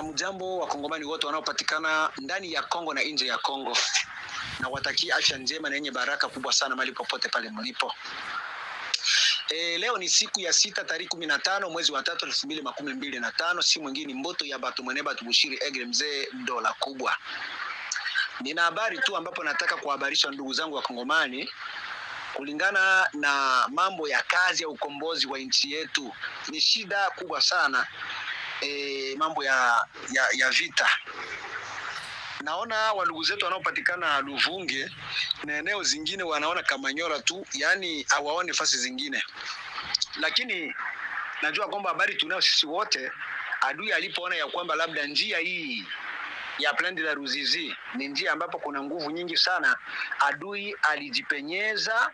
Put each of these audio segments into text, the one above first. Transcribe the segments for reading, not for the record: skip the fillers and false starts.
Mjambo wakongomani wote wanaopatikana ndani ya Kongo na nje ya Kongo. Na watakia afya njema na yenye baraka kubwa sana mahali popote pale mlipo. Leo ni siku ya 6 tarehe 15 mwezi wa 3 2025. Si mwingine Mboto ya Batu Mweneba Tubushiri Egre mzee dola kubwa. Nina habari tu ambapo nataka kuhabarisha ndugu zangu wa Kongomani kulingana na mambo ya kazi ya ukombozi wa nchi yetu. Ni shida kubwa sana. Mambo ya vita. Naona wandugu zetu wanaopatikana Luvunge na eneo zingine wanaona Kamanyola tu, yani hawaone fasi zingine. Lakini najua kwamba habari tunao sisi wote, adui alipoona ya kwamba labda njia hii ya Plaine de la Ruzizi ni njia ambapo kuna nguvu nyingi sana, adui alijipenyeza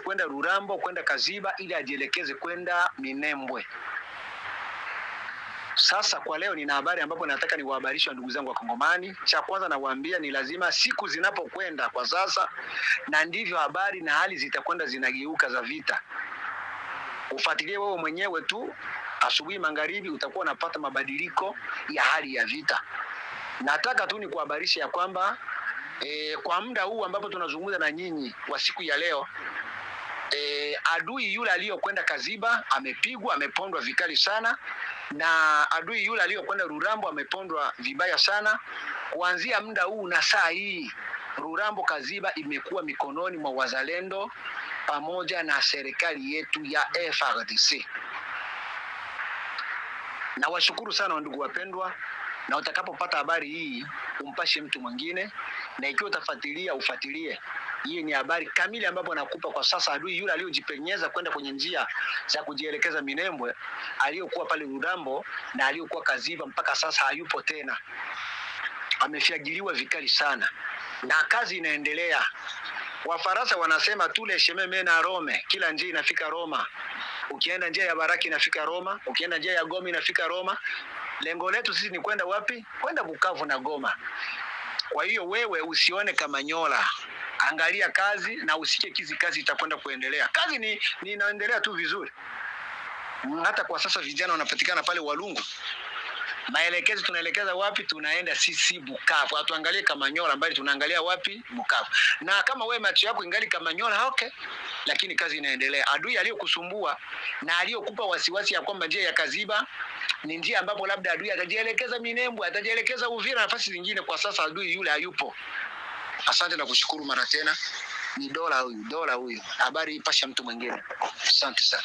kwenda Rurambo, kwenda Kaziba ili ajielekeze kwenda Minembwe. Sasa kwa leo nina habari ambapo nataka niwahabarishe ndugu zangu wa Kongomani. Cha kwanza nawaambia ni lazima siku zinapokwenda kwa sasa, na ndivyo habari na hali zitakwenda zinageuka za vita. Ufuatilie wewe mwenyewe tu, asubuhi magharibi utakuwa unapata mabadiliko ya hali ya vita. Nataka tu nikuhabarishe ya kwamba kwa muda huu ambapo tunazungumza na nyinyi wa siku ya leo, adui yule aliyokwenda Kaziba amepigwa, amepondwa vikali sana, na adui yule aliyokwenda Rurambo amepondwa vibaya sana. Kuanzia muda huu na saa hii, Rurambo Kaziba imekuwa mikononi mwa wazalendo pamoja na serikali yetu ya FARDC. Na washukuru sana ndugu wapendwa, na utakapopata habari hii umpashe mtu mwingine, na ikiwa utafuatilia ufuatilie. Hii ni habari kamili ambapo nakupa kwa sasa. Adui yule aliyojipenyeza kwenda kwenye njia za kujielekeza Minembwe, aliyokuwa pale Rurambo na aliyokuwa Kaziba, mpaka sasa hayupo tena. Amefyagiliwa vikali sana na kazi inaendelea. Wafaransa wanasema tule shememe na Rome, kila njia inafika Roma. Ukienda njia ya Baraki inafika Roma, ukienda njia ya Goma inafika Roma. Lengo letu sisi ni kwenda wapi? Kwenda Bukavu na Goma. Kwa hiyo wewe usione Kamanyola, angalia kazi na usike kizi kazi itakwenda kuendelea. Kazi ni inaendelea tu vizuri. Hata kwa sasa vijana wanapatikana pale Walungu. Maelekezo tunaelekeza wapi? Tunaenda sisi Bukavu. Hatuangalie Kamanyola, bali tunaangalia wapi? Bukavu. Na kama wewe macho yako ingali Kamanyola, okay, lakini kazi inaendelea. Adui aliyokusumbua na aliyokupa wasiwasi ya kwamba njia ya Kaziba ni njia ambapo labda adui atajielekeza Minembwe, atajielekeza Uvira, nafasi zingine, kwa sasa adui yule hayupo. Asante na kushukuru mara tena. Ni dola huyu. Habari ipasha mtu mwingine. Asante sana.